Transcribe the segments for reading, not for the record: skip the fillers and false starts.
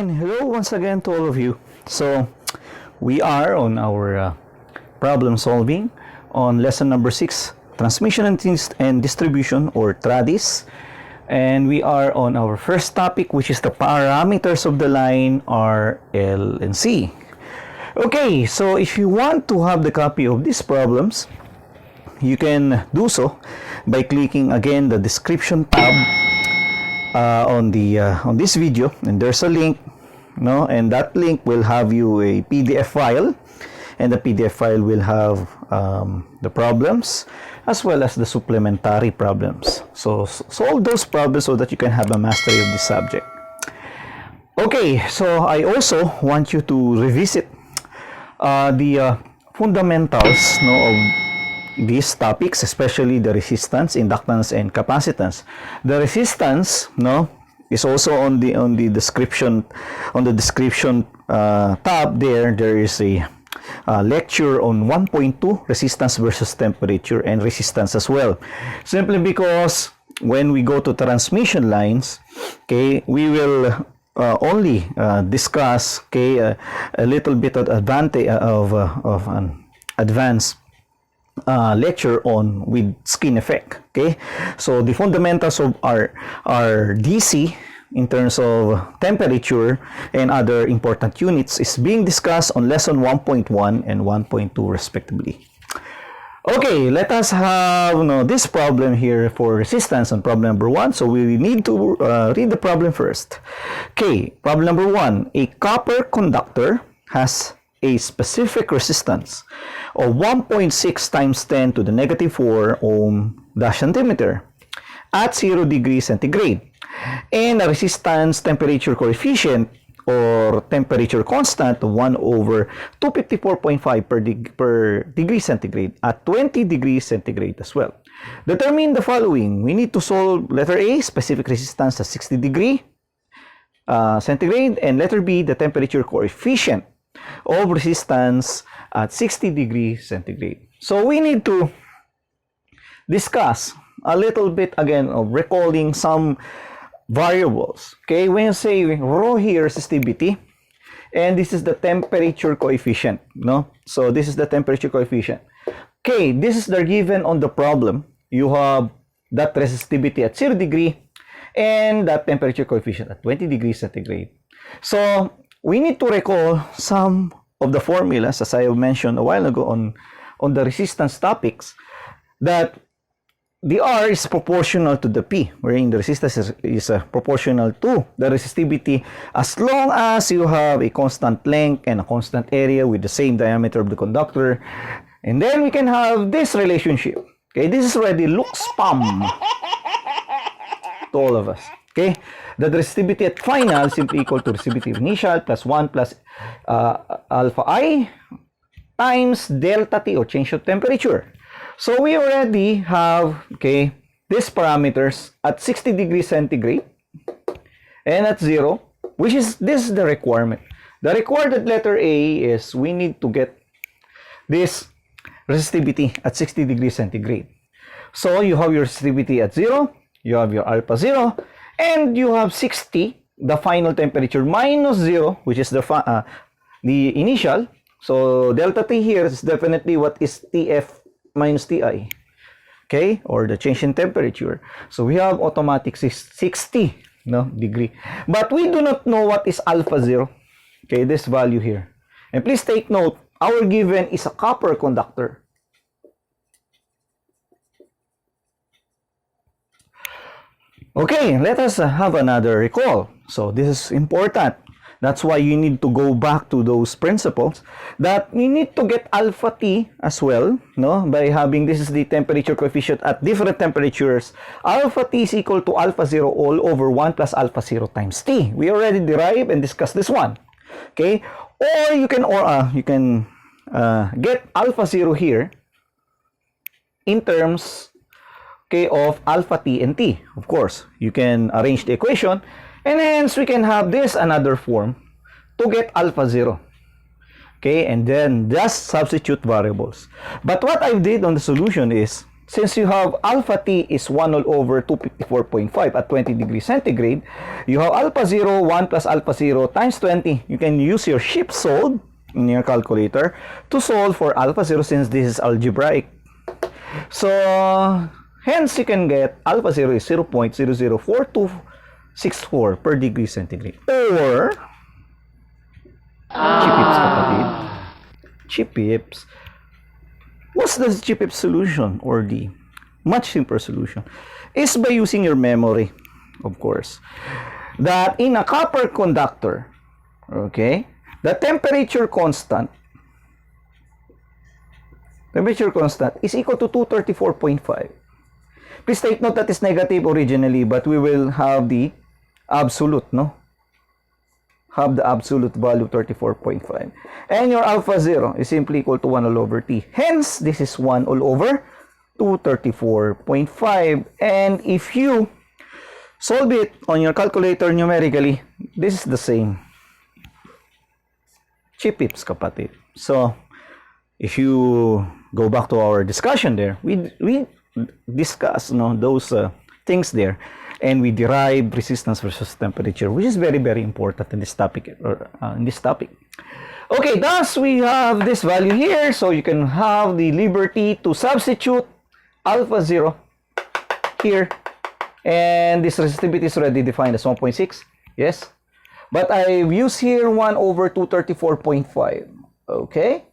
and hello once again to all of you. So, we are on our problem solving on lesson number 6, Transmission and Distribution, or TRADIS. And we are on our first topic, which is the parameters of the line R, L, and C. Okay, so if you want to have the copy of these problems, you can do so by clicking again the description tab on this video, and there's a link, and that link will have you a PDF file, and the PDF file will have the problems as well as the supplementary problems. So solve those problems so that you can have a mastery of this subject. Okay, so I also want you to revisit the fundamentals of these topics, especially the resistance, inductance, and capacitance. The resistance, is also on the description tab. There is a lecture on 1.2 resistance versus temperature and resistance as well. Simply because when we go to transmission lines, okay, we will only discuss a little bit of advantage of an advanced lecture on with skin effect. Okay, so the fundamentals of our DC in terms of temperature and other important units is being discussed on lesson 1.1 and 1.2 respectively. Okay, let us have this problem here for resistance on problem number 1. So we need to read the problem first. Okay, problem number 1. A copper conductor has a specific resistance of 1.6 times 10 to the negative 4 ohm centimeter at 0 degrees centigrade, and a resistance temperature coefficient or temperature constant of 1 over 254.5 per degree centigrade at 20 degrees centigrade as well. Determine the following. We need to solve letter A, specific resistance at 60 degree centigrade, and letter B, the temperature coefficient of resistance at 60 degrees centigrade. So we need to discuss a little bit again of recalling some variables. Okay, when you say rho here, resistivity, and this is the temperature coefficient, so this is the temperature coefficient. Okay, this is the given on the problem. You have that resistivity at 0 degree and that temperature coefficient at 20 degrees centigrade. So we need to recall some of the formulas, as I mentioned a while ago on the resistance topics, that the R is proportional to the P, wherein the resistance is proportional to the resistivity as long as you have a constant length and a constant area with the same diameter of the conductor. And then we can have this relationship. Okay, this is already looks spam to all of us. Okay, the resistivity at final simply equal to resistivity initial plus 1 plus alpha I times delta T, or change of temperature. So we already have, these parameters at 60 degrees centigrade and at 0, which is, this is the requirement. The required letter A is we need to get this resistivity at 60 degrees centigrade. So you have your resistivity at 0, you have your alpha 0, and you have 60, the final temperature, minus 0, which is the initial. So delta T here is definitely what is TF minus Ti, or the change in temperature. So we have automatic 60 degree, but we do not know what is alpha 0, this value here. And please take note, our given is a copper conductor. Okay, let us have another recall. So this is important. That's why you need to go back to those principles, that you need to get alpha T as well, by having, this is the temperature coefficient at different temperatures. Alpha T is equal to alpha 0 all over 1 plus alpha 0 times T. We already derived and discussed this one. Okay, or you can get alpha 0 here in terms of alpha T and T. Of course, you can arrange the equation, and hence we can have this another form to get alpha 0. And then just substitute variables. But what I did on the solution is since you have alpha T is 1 all over 254.5 at 20 degrees centigrade, you have alpha 0, 1 plus alpha 0 times 20. You can use your ship solve in your calculator to solve for alpha 0 since this is algebraic. So, hence you can get alpha 0 is 0.004264 per degree centigrade. Or, chipips kapatid. Chipips. What's the chipips solution or the much simpler solution? Is by using your memory, of course, that in a copper conductor, okay, the temperature constant is equal to 234.5. Please take note that is negative originally, but we will have the absolute, no? Have the absolute value 34.5. And your alpha 0 is simply equal to 1 all over T. Hence, this is 1 all over 234.5. And if you solve it on your calculator numerically, this is the same. Chipips kapatid. So, if you go back to our discussion there, we discuss, no, those things there, and we derive resistance versus temperature, which is very, very important in this topic. Okay, thus we have this value here, so you can have the liberty to substitute alpha 0 here, and this resistivity is already defined as 1.6. Yes, but I've used here 1 over 234.5. Okay,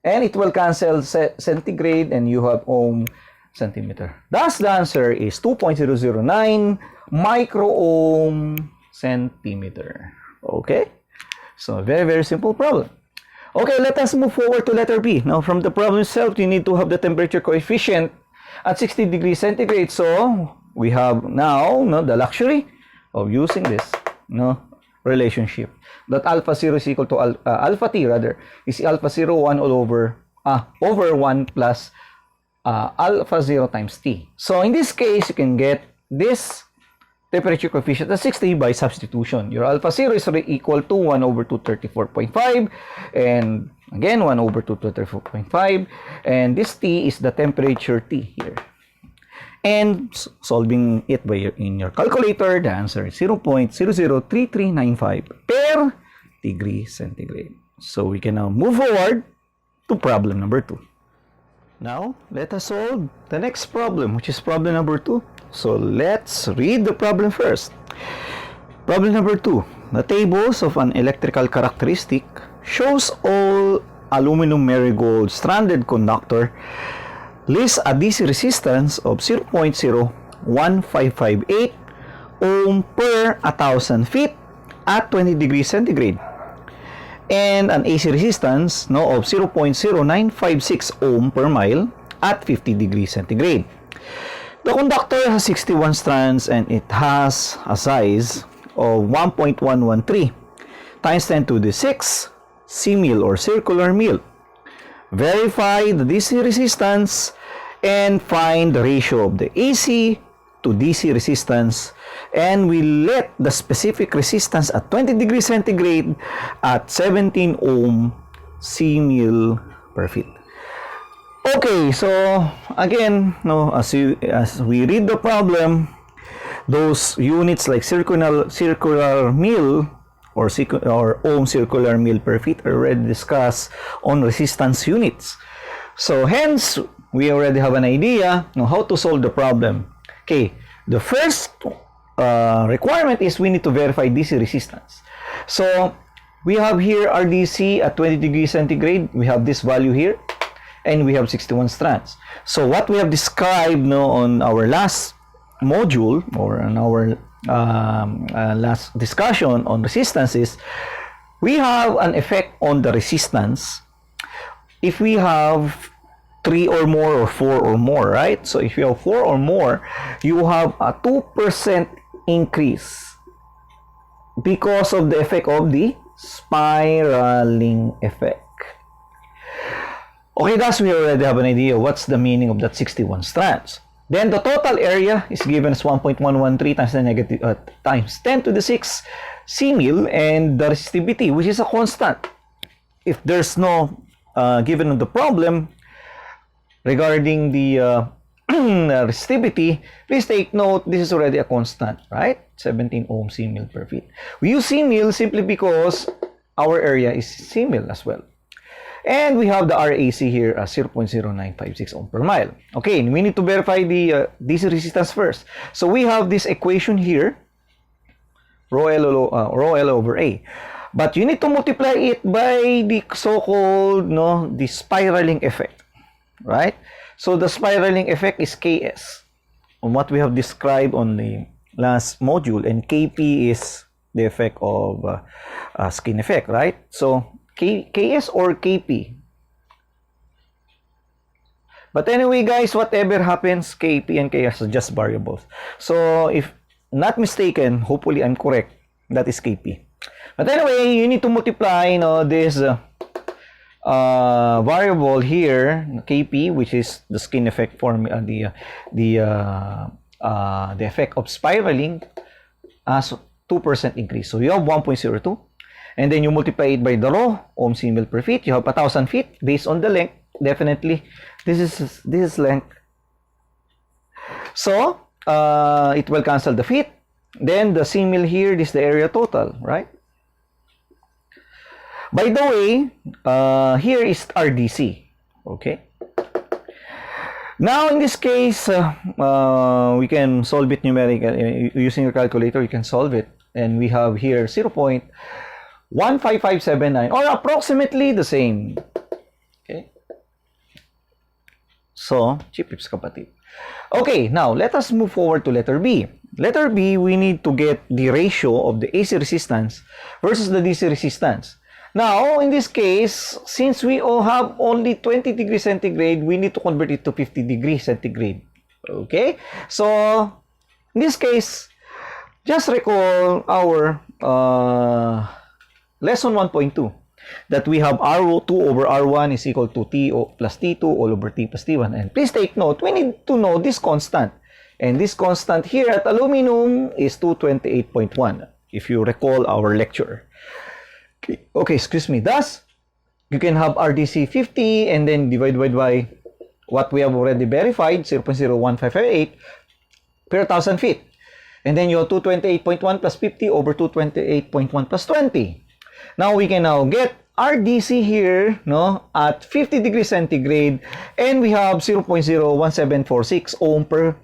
and it will cancel centigrade, and you have ohm centimeter. Thus, the answer is 2.009 micro ohm centimeter. Okay, so very, very simple problem. Okay, let us move forward to letter B. Now, from the problem itself, you need to have the temperature coefficient at 60 degrees centigrade. So, we have now, no, the luxury of using this, no, relationship. That alpha 0 is equal to alpha T, rather, is alpha 0, 1 all over 1 plus alpha 0 times T. So, in this case, you can get this temperature coefficient at 60 by substitution. Your alpha 0 is equal to 1 over 234.5, and again 1 over 234.5, and this T is the temperature T here. And solving it in your calculator, the answer is 0.003395 per degree centigrade. So we can now move forward to problem number 2. Now, let us solve the next problem, which is problem number 2. So, let's read the problem first. Problem number 2. The tables of an electrical characteristic shows all aluminum marigold stranded conductor lists a DC resistance of 0.01558 ohm per 1,000 feet at 20 degrees centigrade, and an AC resistance, no, of 0.0956 ohm per mile at 50 degrees centigrade. The conductor has 61 strands and it has a size of 1.113 times 10 to the 6 C-mil or circular mil. Verify the DC resistance and find the ratio of the AC to DC resistance, and we let the specific resistance at 20 degrees centigrade at 17 ohm C-mil per feet. Okay, so again, no, as we read the problem, those units like circular mil or ohm circular mil per feet are already discussed on resistance units. So hence, we already have an idea on how to solve the problem. Okay, the first requirement is we need to verify DC resistance. So we have here our DC at 20 degrees centigrade. We have this value here, and we have 61 strands. So what we have described, no, on our last module or on our last discussion on resistance is we have an effect on the resistance if we have 3 or more or 4 or more, right? So if you have 4 or more, you have a 2% increase because of the effect of the spiraling effect. Okay, thus we already have an idea what's the meaning of that 61 strands. Then the total area is given as 1.113 times the negative times 10 to the 6 C-mil, and the resistivity, which is a constant. If there's no given on the problem regarding the resistivity, please take note, this is already a constant, right? 17 ohm C-mil per feet. We use C-mil simply because our area is C-mil as well. And we have the RAC here as 0.0956 ohm per mile. Okay, we need to verify the DC resistance first. So we have this equation here, rho L over A. But you need to multiply it by the so-called, the spiraling effect, right? So the spiraling effect is Ks, on what we have described on the last module, and Kp is the effect of skin effect, right? So Ks or Kp. But anyway, guys, whatever happens, Kp and Ks are just variables. So if not mistaken, hopefully I'm correct, that is Kp. But anyway, you need to multiply, this variable here, Kp, which is the skin effect formula, the effect of spiraling, as 2% increase. So you have 1.02, and then you multiply it by the rho ohm C-mil per feet. You have 1,000 feet based on the length. Definitely, this is length. So it will cancel the feet. Then the C-mil here, this is the area total, right? By the way, here is RDC, okay? Now, in this case, we can solve it numerically. Using your calculator, you can solve it. And we have here 0.15579, or approximately the same. Okay? So, chipips kapatid. Okay, now, let us move forward to letter B. Letter B, we need to get the ratio of the AC resistance versus the DC resistance. Now, in this case, since we all have only 20 degrees centigrade, we need to convert it to 50 degrees centigrade. Okay? So, in this case, just recall our lesson 1.2 that we have R2 over R1 is equal to T plus T2 all over T plus T1. And please take note, we need to know this constant. And this constant here at aluminum is 228.1, if you recall our lecture. Okay, excuse me. Thus, you can have RDC 50 and then divide by what we have already verified, 0.01558 per 1,000 feet. And then you have 228.1 plus 50 over 228.1 plus 20. Now, we can now get RDC here, at 50 degrees centigrade, and we have 0.01746 ohm per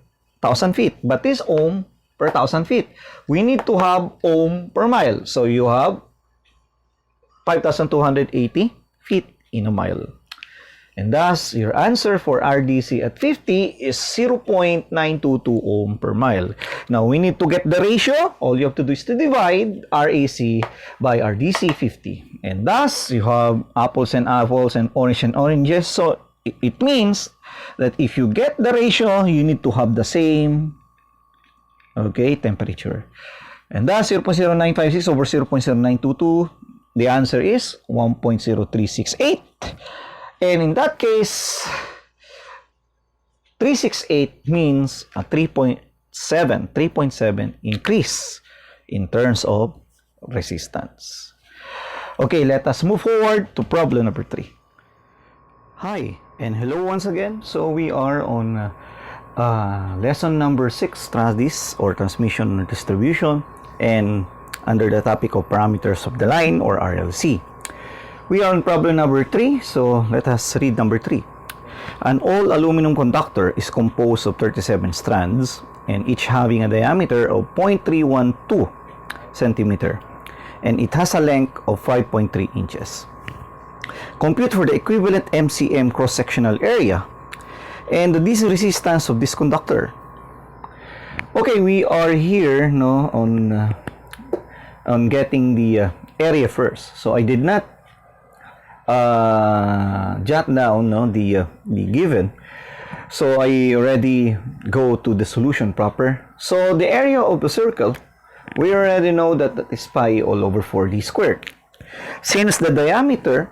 1,000 feet. But this ohm per 1,000 feet, we need to have ohm per mile. So, you have 5,280 feet in a mile. And thus, your answer for RDC at 50 is 0.922 ohm per mile. Now, we need to get the ratio. All you have to do is to divide RAC by RDC 50. And thus, you have apples and apples and oranges. So, it means that if you get the ratio, you need to have the same, temperature. And thus, 0.0956 over 0.0922, the answer is 1.0368. And in that case, 368 means a 3.7 increase in terms of resistance. Okay, let us move forward to problem number 3. Hi, and hello once again. So we are on lesson number 6, transmission and distribution, and under the topic of parameters of the line, or RLC. We are on problem number 3, so let us read number 3. An all-aluminum conductor is composed of 37 strands, and each having a diameter of 0.312 centimeter, and it has a length of 5.3 inches. Compute for the equivalent MCM cross-sectional area and the DC resistance of this conductor. Okay, we are here on getting the area first. So I did not jot down the given. So I already go to the solution proper. So the area of the circle, we already know that that is pi all over 4d squared. Since the diameter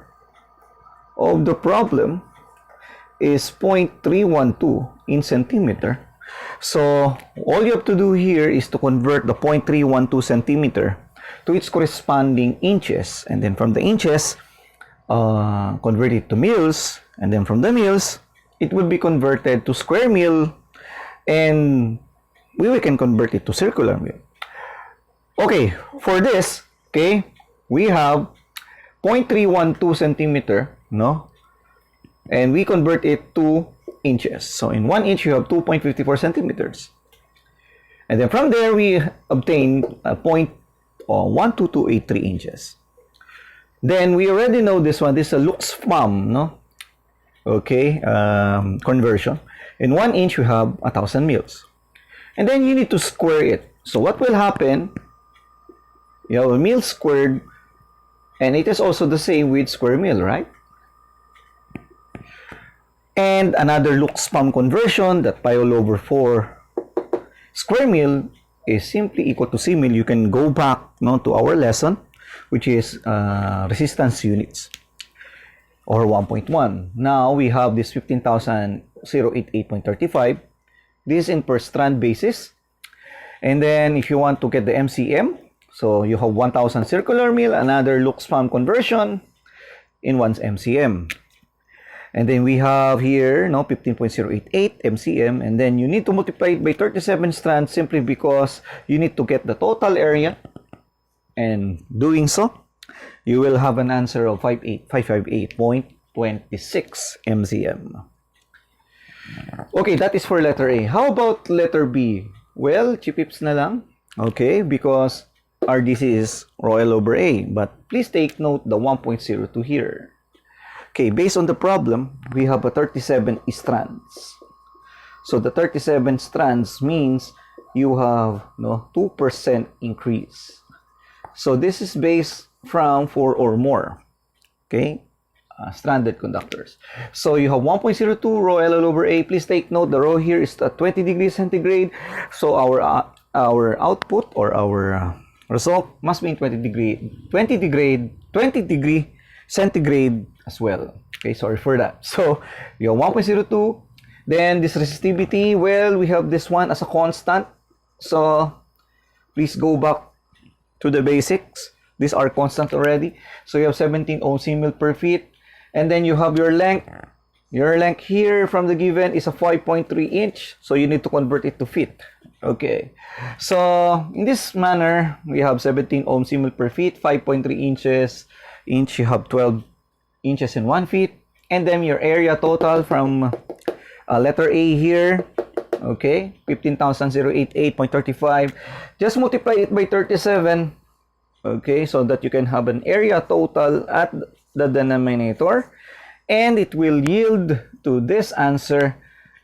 of the problem is 0.312 in centimeter, so all you have to do here is to convert the 0.312 centimeter to its corresponding inches, and then from the inches, convert it to mils, and then from the mils, it will be converted to square mil and we can convert it to circular mill. Okay, for this, okay, we have 0.312 centimeter, no? And we convert it to inches. So in 1 inch, you have 2.54 centimeters. And then from there, we obtain 0.12283 inches. Then we already know this one. This is a Lux-Fam, no? Okay, conversion. In 1 inch, we have 1,000 mils. And then you need to square it. So what will happen? You have a mil squared, and it is also the same with square mil, right? And another Lux-Fam conversion, that pi all over 4 square mil is simply equal to C mil. You can go back, no, to our lesson, which is resistance units, or 1.1. Now we have this 15,088.35. This is in per strand basis. And then if you want to get the MCM, so you have 1,000 circular mil, another Lux-Fam conversion in 1 MCM. And then we have here, no, 15.088 MCM, and then you need to multiply it by 37 strands simply because you need to get the total area. And doing so, you will have an answer of 558.26 MCM. Okay, that is for letter A. How about letter B? Well, chipips na lang. Okay, because RDC is rho L over A. But please take note the 1.02 here. Okay, based on the problem, we have a 37 strands. So the 37 strands means you have 2% increase. So this is based from 4 or more, okay, stranded conductors. So you have 1.02 rho L over A. Please take note the rho here is at 20 degrees centigrade. So our output or our result must be in 20 degree centigrade as well. Okay, sorry for that. So you have 1.02. Then this resistivity, well, we have this one as a constant. So please go back to the basics. These are constant already. So you have 17 ohm mil per feet. And then you have your length. Your length here from the given is a 5.3 inch. So you need to convert it to feet. Okay. So in this manner, we have 17 ohm mil per feet, 5.3 inches. Inch, you have 12 inches in 1 feet. And then your area total from letter A here. Okay, 15,088.35. Just multiply it by 37. Okay, so that you can have an area total at the denominator. And it will yield to this answer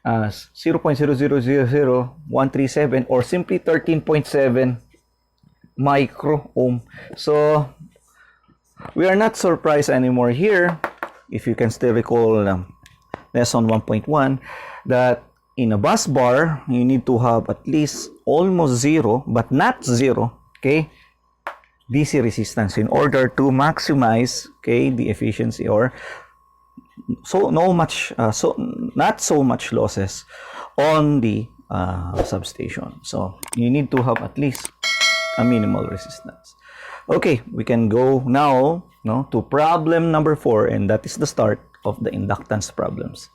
as 0.0000137 or simply 13.7 micro ohm. So we are not surprised anymore here, if you can still recall lesson 1.1, that in a bus bar, you need to have at least almost zero, but not zero, okay, DC resistance in order to maximize, okay, the efficiency, or not so much losses on the substation. So you need to have at least a minimal resistance. Okay, we can go now to problem number 4, and that is the start of the inductance problems.